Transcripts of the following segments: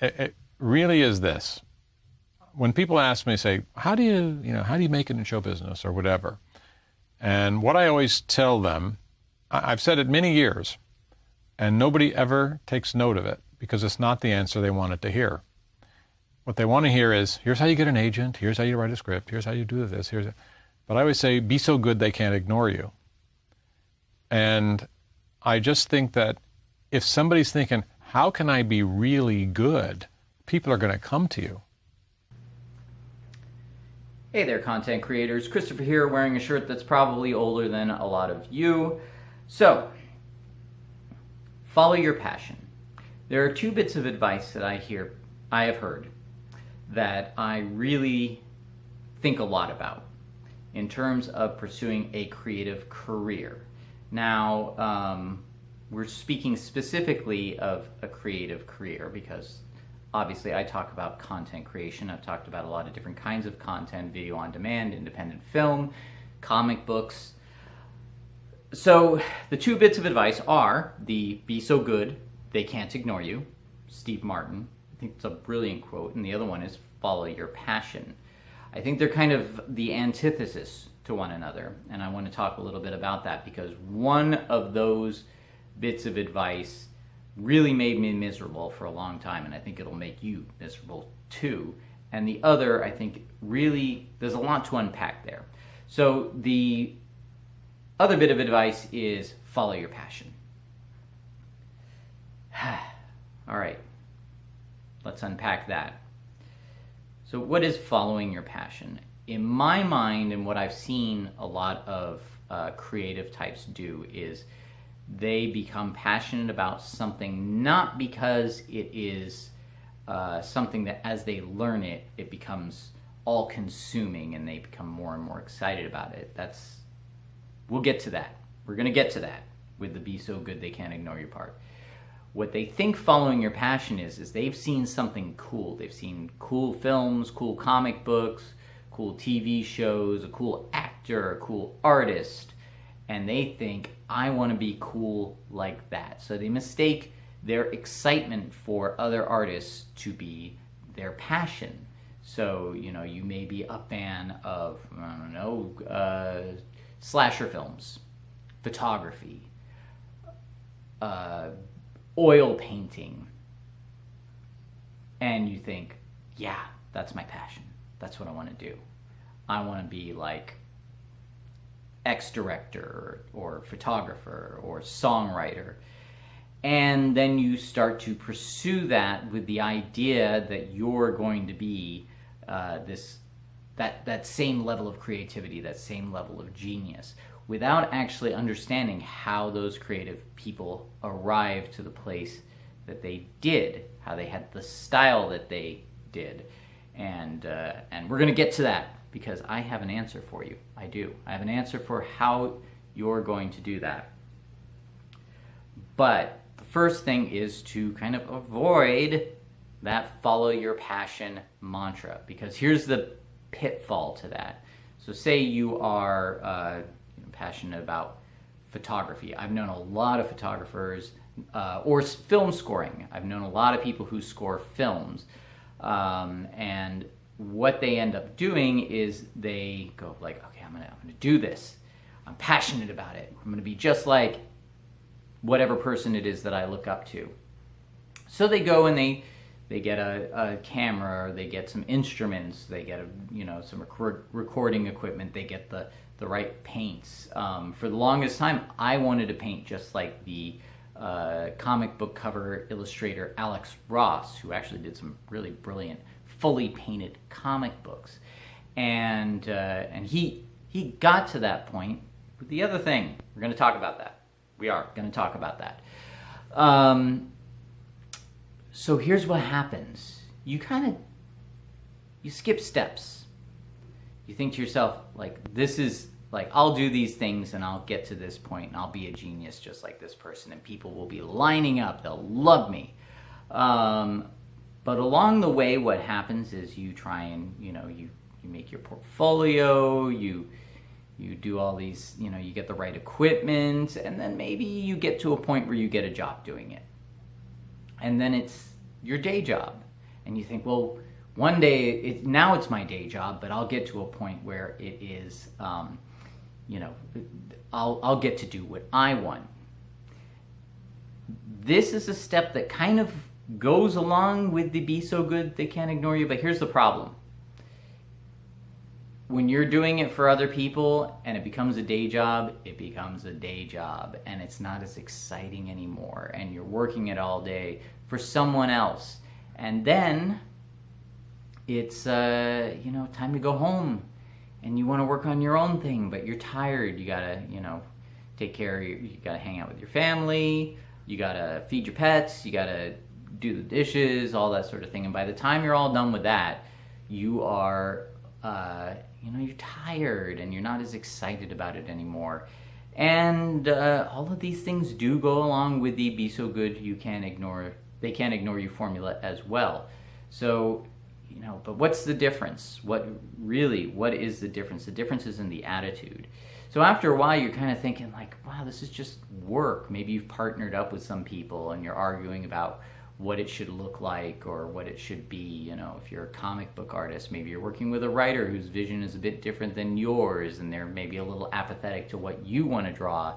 It really is this. When people ask me, say, how do you make it in show business or whatever? And what I always tell them, I've said it many years, and nobody ever takes note of it because it's not the answer they wanted to hear. What they want to hear is, here's how you get an agent, here's how you write a script, here's how you do this, But I always say, be so good they can't ignore you. And I just think that if somebody's thinking, how can I be really good? People are going to come to you. Hey there, content creators. Christopher here, wearing a shirt that's probably older than a lot of you. So, follow your passion. There are two bits of advice that I have heard that I really think a lot about in terms of pursuing a creative career. Now, we're speaking specifically of a creative career because obviously I talk about content creation. I've talked about a lot of different kinds of content, video on demand, independent film, comic books. So the two bits of advice are the be so good they can't ignore you, Steve Martin. I think it's a brilliant quote. And the other one is follow your passion. I think they're kind of the antithesis to one another. And I want to talk a little bit about that because one of those bits of advice really made me miserable for a long time, and I think it'll make you miserable too. And the other, I think, really, there's a lot to unpack there. So the other bit of advice is follow your passion. All right, let's unpack that. So what is following your passion? In my mind, and what I've seen a lot of creative types do is they become passionate about something not because it is something that as they learn it, it becomes all-consuming and they become more and more excited about it. We'll get to that. We're going to get to that with the be so good they can't ignore you part. What they think following your passion is they've seen something cool. They've seen cool films, cool comic books, cool TV shows, a cool actor, a cool artist, and they think, I want to be cool like that. So they mistake their excitement for other artists to be their passion. So, you may be a fan of, slasher films, photography, oil painting, and you think, yeah, that's my passion. That's what I want to do. I want to be like X director or photographer or songwriter. And then you start to pursue that with the idea that you're going to be that same level of creativity, that same level of genius, without actually understanding how those creative people arrived to the place that they did, how they had the style that they did. And we're going to get to that because I have an answer for you. I do. I have an answer for how you're going to do that. But the first thing is to kind of avoid that follow your passion mantra, because here's the pitfall to that. So say you are passionate about photography. I've known a lot of photographers, or film scoring. I've known a lot of people who score films. And what they end up doing is they go like, okay, I'm gonna do this. I'm passionate about it. I'm gonna be just like whatever person it is that I look up to. So they go and they get a camera, or they get some instruments, they get some recording equipment, they get the right paints. For the longest time, I wanted to paint just like the comic book cover illustrator Alex Ross, who actually did some really brilliant fully painted comic books, and he got to that point. But the other thing, we're going to talk about that. We are going to talk about that. So here's what happens: you skip steps. You think to yourself, like, this is like, I'll do these things and I'll get to this point and I'll be a genius just like this person, and people will be lining up. They'll love me. But along the way, what happens is you try and, you make your portfolio, you do all these, you get the right equipment, and then maybe you get to a point where you get a job doing it. And then it's your day job. and you think, well, one day, now it's my day job, but I'll get to a point where it is, I'll get to do what I want. This is a step that kind of goes along with the be so good they can't ignore you, but here's the problem. When you're doing it for other people and it becomes a day job, it becomes a day job, and it's not as exciting anymore, and you're working it all day for someone else. And then it's time to go home, and you want to work on your own thing, but you're tired. You gotta take care of you gotta hang out with your family, you gotta feed your pets, you gotta do the dishes, all that sort of thing. And by the time you're all done with that, you are you're tired and you're not as excited about it anymore. And all of these things do go along with the be so good they can't ignore you formula as well. So, but what's the difference? What is the difference? The difference is in the attitude. So after a while, you're kind of thinking like, wow, this is just work. Maybe you've partnered up with some people and you're arguing about what it should look like or what it should be. If you're a comic book artist, maybe you're working with a writer whose vision is a bit different than yours, and they're maybe a little apathetic to what you want to draw,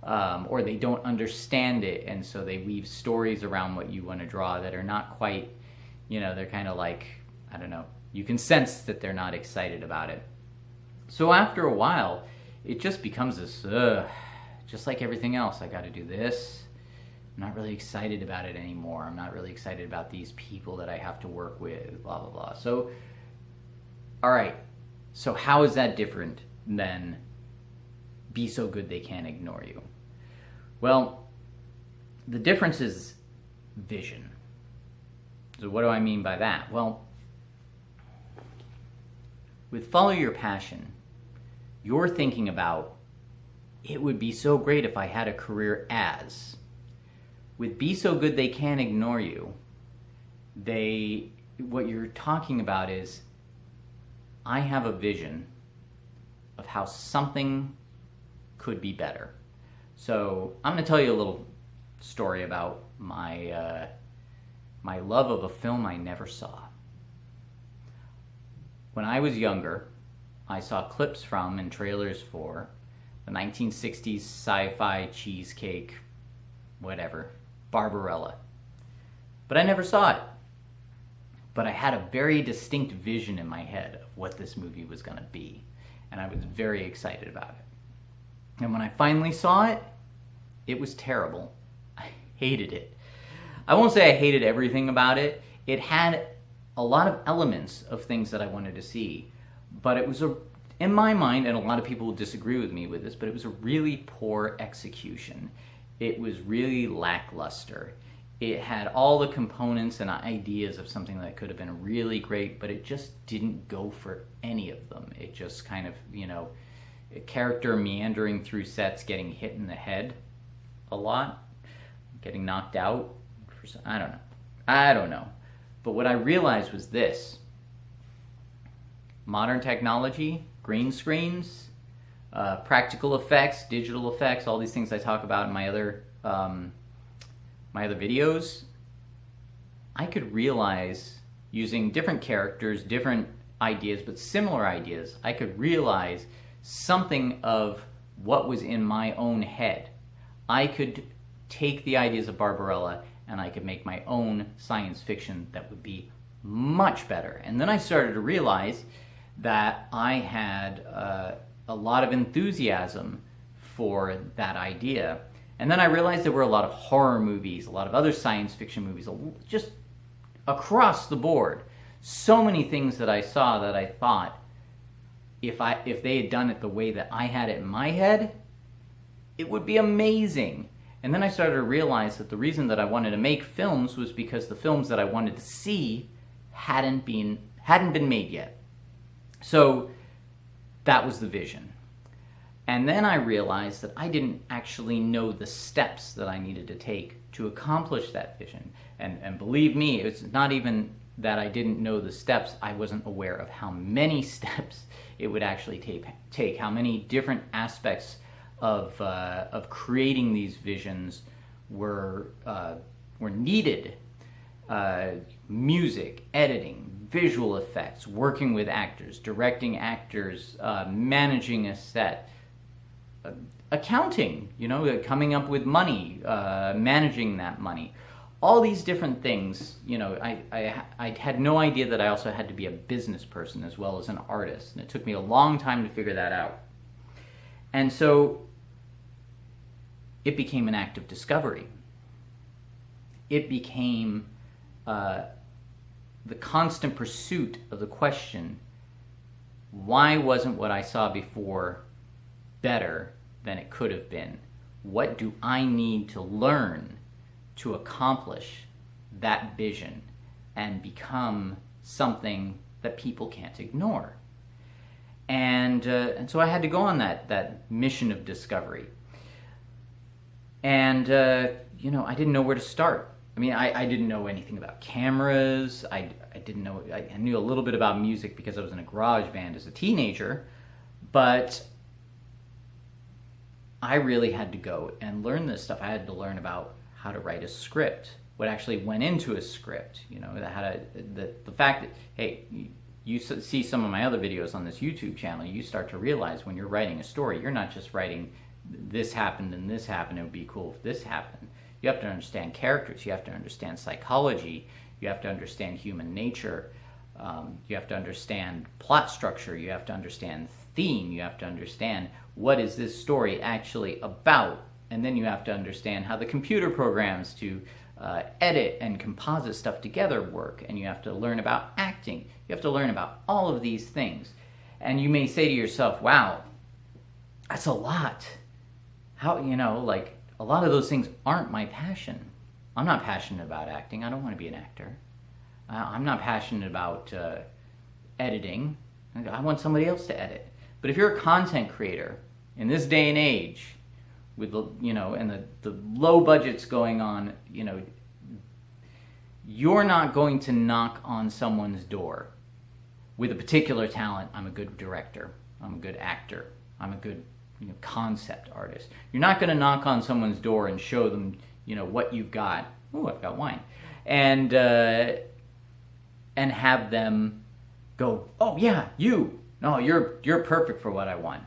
or they don't understand it, and so they weave stories around what you want to draw that are not quite, they're kind of like, I don't know, you can sense that they're not excited about it. So after a while, it just becomes this, just like everything else, I got to do this. I'm not really excited about it anymore. I'm not really excited about these people that I have to work with, blah, blah, blah. So, all right. So how is that different than be so good they can't ignore you? Well, the difference is vision. So what do I mean by that? Well, with Follow Your Passion, you're thinking about, it would be so great if I had a career as. With Be So Good They Can't Ignore You, what you're talking about is, I have a vision of how something could be better. So I'm going to tell you a little story about my love of a film I never saw. When I was younger, I saw clips from and trailers for the 1960s sci-fi cheesecake, whatever, Barbarella. But I never saw it. But I had a very distinct vision in my head of what this movie was going to be. And I was very excited about it. And when I finally saw it, it was terrible. I hated it. I won't say I hated everything about it. It had a lot of elements of things that I wanted to see. But it was, in my mind, and a lot of people will disagree with me with this, but it was a really poor execution. It was really lackluster. It had all the components and ideas of something that could have been really great, but it just didn't go for any of them. It just kind of, a character meandering through sets, getting hit in the head a lot, getting knocked out. I don't know. But what I realized was this. Modern technology, green screens, practical effects, digital effects, all these things I talk about in my other videos, I could realize, using different characters, different ideas, but similar ideas, I could realize something of what was in my own head. I could take the ideas of Barbarella and I could make my own science fiction that would be much better. And then I started to realize that I had a lot of enthusiasm for that idea. And then I realized there were a lot of horror movies, a lot of other science fiction movies, just across the board. So many things that I saw that I thought, if they had done it the way that I had it in my head, it would be amazing. And then I started to realize that the reason that I wanted to make films was because the films that I wanted to see hadn't been made yet. So that was the vision. And then I realized that I didn't actually know the steps that I needed to take to accomplish that vision. And believe me, it's not even that I didn't know the steps, I wasn't aware of how many steps it would actually take, how many different aspects of creating these visions were needed. music, editing, visual effects, working with actors, directing actors, managing a set, accounting, coming up with money, managing that money. All these different things, I had no idea that I also had to be a business person as well as an artist. And it took me a long time to figure that out. And so it became an act of discovery. It became the constant pursuit of the question, why wasn't what I saw before better than it could have been? What do I need to learn to accomplish that vision and become something that people can't ignore? And so I had to go on that mission of discovery. And, I didn't know where to start. I mean, I didn't know anything about cameras. I knew a little bit about music because I was in a garage band as a teenager, but I really had to go and learn this stuff. I had to learn about how to write a script, what actually went into a script, the fact that, hey, you see some of my other videos on this YouTube channel, you start to realize when you're writing a story, you're not just writing this happened and this happened, it would be cool if this happened. You have to understand characters, you have to understand psychology, you have to understand human nature, you have to understand plot structure, you have to understand theme, you have to understand what is this story actually about, and then you have to understand how the computer programs to edit and composite stuff together work, and you have to learn about acting, you have to learn about all of these things. And you may say to yourself, wow, that's a lot. How, a lot of those things aren't my passion. I'm not passionate about acting. I don't want to be an actor. I'm not passionate about editing. I want somebody else to edit. But if you're a content creator in this day and age, with and the low budgets going on, you're not going to knock on someone's door with a particular talent. I'm a good director. I'm a good actor. I'm a good concept artist. You're not going to knock on someone's door and show them, what you've got. Oh, I've got wine, and have them go, oh yeah, you're perfect for what I want.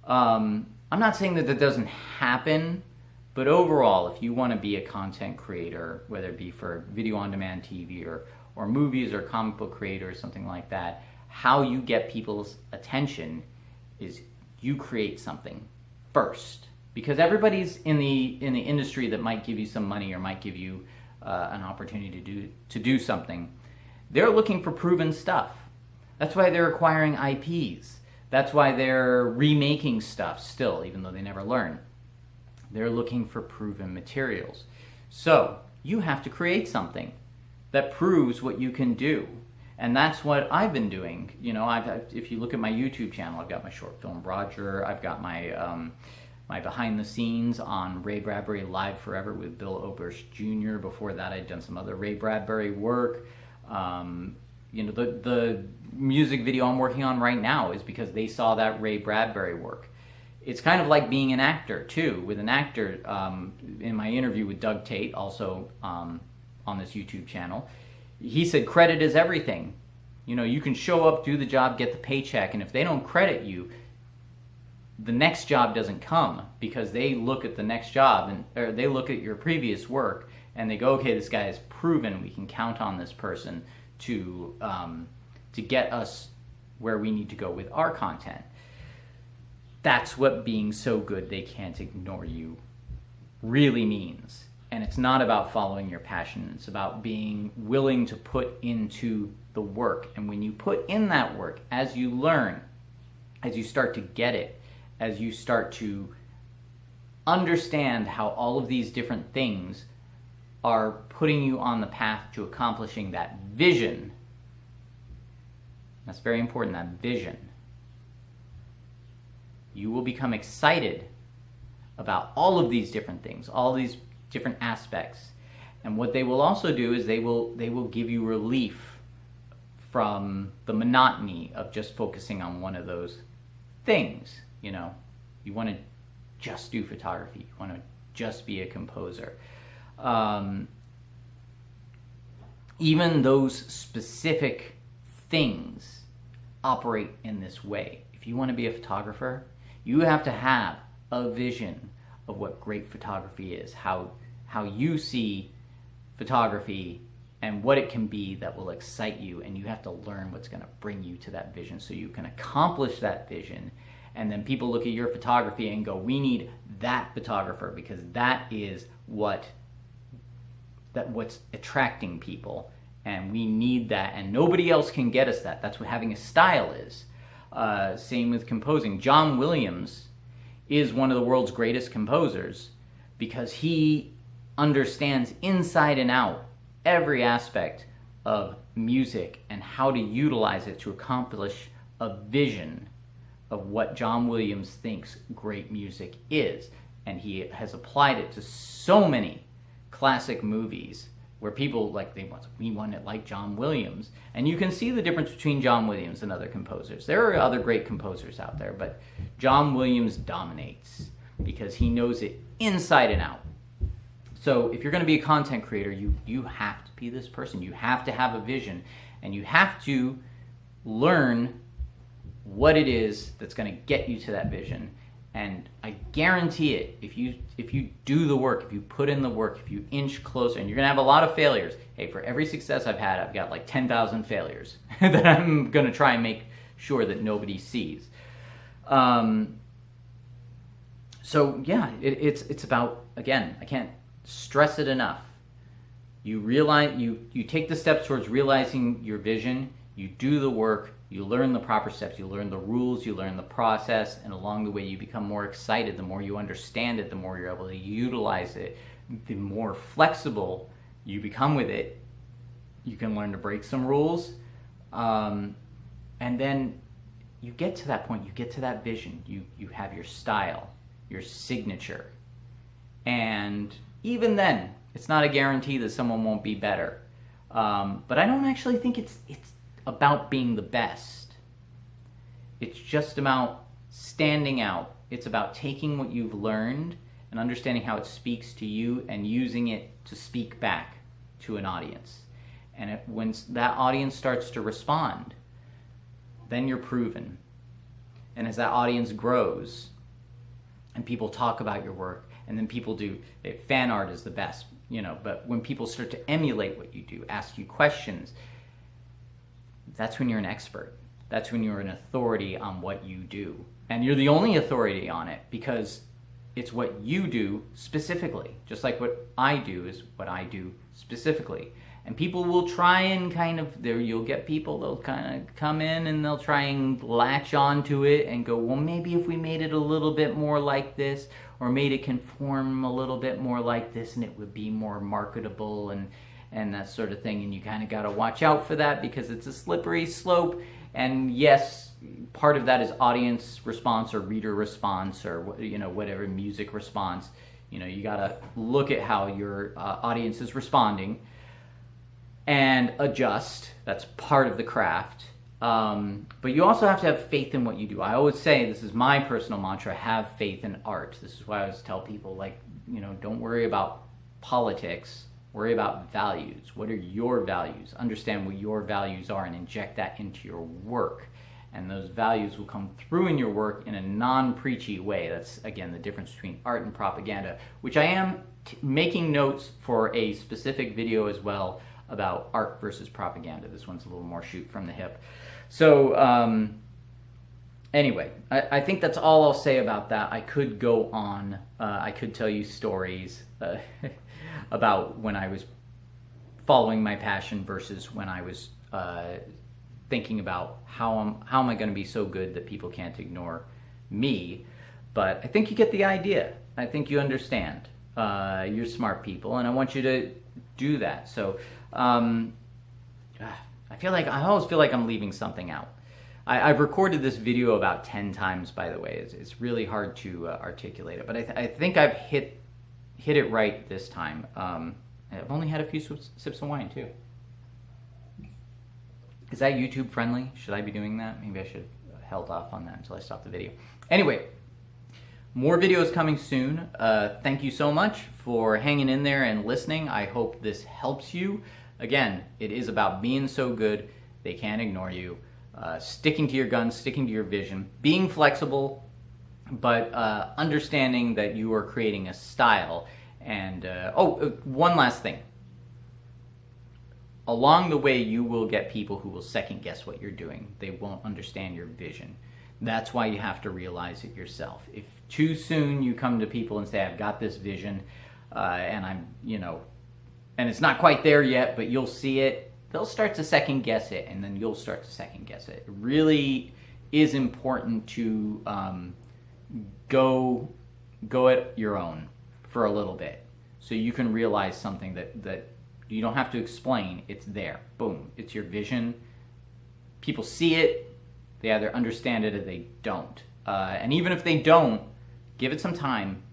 I'm not saying that doesn't happen, but overall, if you want to be a content creator, whether it be for video on demand TV or movies or comic book creator or something like that, how you get people's attention is you create something first, because everybody's in the industry that might give you some money or might give you an opportunity to do something. They're looking for proven stuff. That's why they're acquiring IPs. That's why they're remaking stuff still, even though they never learn. They're looking for proven materials. So you have to create something that proves what you can do. And that's what I've been doing. If you look at my YouTube channel, I've got my short film Roger. I've got my my behind the scenes on Ray Bradbury Live Forever with Bill Oberst Jr. Before that, I'd done some other Ray Bradbury work. The music video I'm working on right now is because they saw that Ray Bradbury work. It's kind of like being an actor too. With an actor, in my interview with Doug Tate, also on this YouTube channel, he said credit is everything. You can show up, do the job, get the paycheck, and if they don't credit you, the next job doesn't come, because they look at the next job or they look at your previous work and they go, okay, this guy is proven. We can count on this person to get us where we need to go with our content. That's what being so good they can't ignore you really means. And it's not about following your passion. It's about being willing to put into the work. And when you put in that work, as you learn, as you start to get it, as you start to understand how all of these different things are putting you on the path to accomplishing that vision, that's very important, that vision, you will become excited about all of these different things, all these different aspects. And what they will also do is they will give you relief from the monotony of just focusing on one of those things. You want to just do photography, you want to just be a composer. even those specific things operate in this way. If you want to be a photographer, you have to have a vision of what great photography is, how you see photography and what it can be that will excite you, and you have to learn what's going to bring you to that vision so you can accomplish that vision. And then people look at your photography and go, we need that photographer because that is what's attracting people, and we need that, and nobody else can get us that. That's what having a style is. Same with composing. John Williams is one of the world's greatest composers because he understands inside and out every aspect of music and how to utilize it to accomplish a vision of what John Williams thinks great music is. And he has applied it to so many classic movies where people we want it like John Williams. And you can see the difference between John Williams and other composers. There are other great composers out there, but John Williams dominates because he knows it inside and out. So if you're going to be a content creator, you have to be this person. You have to have a vision, and you have to learn what it is that's going to get you to that vision. And I guarantee it, if you do the work, if you put in the work, if you inch closer, and you're going to have a lot of failures. Hey, for every success I've had, I've got like 10,000 failures that I'm going to try and make sure that nobody sees. So yeah, it's about, again, I can't stress it enough. You realize, you take the steps towards realizing your vision, you do the work, you learn the proper steps, you learn the rules, you learn the process, and along the way you become more excited. The more you understand it, the more you're able to utilize it, the more flexible you become with it. You can learn to break some rules, and then you get to that point, you get to that vision, you have your style, your signature, and even then, it's not a guarantee that someone won't be better. But I don't actually think it's about being the best. It's just about standing out. It's about taking what you've learned and understanding how it speaks to you and using it to speak back to an audience. And when that audience starts to respond, then you're proven. And as that audience grows and people talk about your work, and then people do, fan art is the best, but when people start to emulate what you do, ask you questions, that's when you're an expert. That's when you're an authority on what you do. And you're the only authority on it because it's what you do specifically. Just like what I do is what I do specifically. And people will try and you'll get people, they'll kind of come in and they'll try and latch onto it and go, well, maybe if we made it a little bit more like this, or made it conform a little bit more like this, and it would be more marketable and that sort of thing. And you kind of got to watch out for that because it's a slippery slope. And yes, part of that is audience response or reader response or whatever, music response. You got to look at how your audience is responding and adjust. That's part of the craft. But you also have to have faith in what you do. I always say, this is my personal mantra, have faith in art. This is why I always tell people, don't worry about politics, worry about values. What are your values? Understand what your values are and inject that into your work. And those values will come through in your work in a non-preachy way. That's, again, the difference between art and propaganda, which I am making notes for a specific video as well about art versus propaganda. This one's a little more shoot from the hip. So anyway, I think that's all I'll say about that. I could go on. I could tell you stories about when I was following my passion versus when I was thinking about how am I going to be so good that people can't ignore me. But I think you get the idea. I think you understand. You're smart people, and I want you to do that. So I always feel like I'm leaving something out. I've recorded this video about 10 times, by the way. It's really hard to articulate it, but I think I've hit it right this time. I've only had a few sips of wine, too. Is that YouTube friendly? Should I be doing that? Maybe I should have held off on that until I stop the video. Anyway, more videos coming soon. Thank you so much for hanging in there and listening. I hope this helps you. Again, it is about being so good they can't ignore you, sticking to your guns, sticking to your vision, being flexible, but understanding that you are creating a style. And one last thing. Along the way, you will get people who will second guess what you're doing. They won't understand your vision. That's why you have to realize it yourself. If too soon you come to people and say, I've got this vision, and and it's not quite there yet, but you'll see it, they'll start to second guess it, and then you'll start to second guess it. It really is important to go at your own for a little bit, so you can realize something that you don't have to explain. It's there. Boom. It's your vision. People see it. They either understand it or they don't. And even if they don't, give it some time.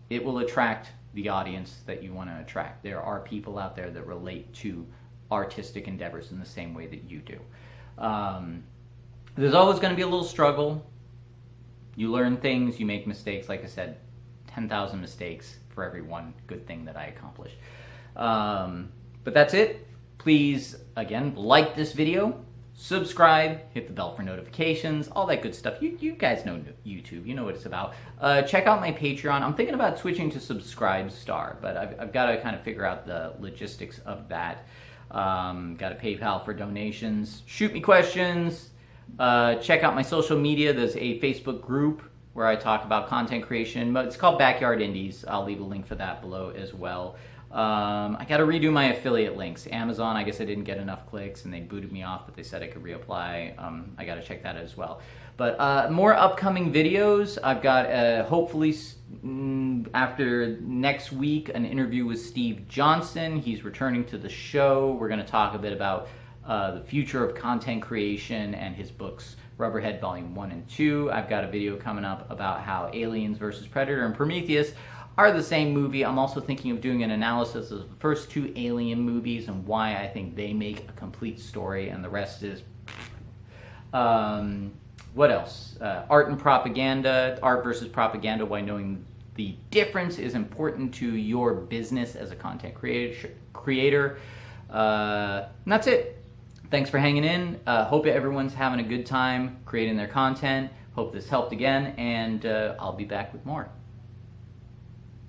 It will attract the audience that you want to attract. There are people out there that relate to artistic endeavors in the same way that you do. There's always going to be a little struggle. You learn things. You make mistakes. Like I said, 10,000 mistakes for every one good thing that I accomplish. But that's it. Please, again, like this video, subscribe, hit the bell for notifications, all that good stuff. You guys know YouTube. You know what it's about. Check out my Patreon. I'm thinking about switching to Subscribestar, but I've got to kind of figure out the logistics of that. Got a PayPal for donations. Shoot me questions. Check out my social media. There's a Facebook group where I talk about content creation. It's called Backyard Indies. I'll leave a link for that below as well. I got to redo my affiliate links. Amazon, I guess I didn't get enough clicks and they booted me off, but they said I could reapply. I got to check that as well. But more upcoming videos. I've got hopefully after next week an interview with Steve Johnson. He's returning to the show. We're going to talk a bit about the future of content creation and his books, Rubberhead Volume 1 and 2. I've got a video coming up about how Aliens vs. Predator and Prometheus are the same movie. I'm also thinking of doing an analysis of the first two Alien movies and why I think they make a complete story, and the rest is... what else? Art and propaganda, art versus propaganda, why knowing the difference is important to your business as a content creator. And that's it. Thanks for hanging in. Hope everyone's having a good time creating their content. Hope this helped again, and I'll be back with more.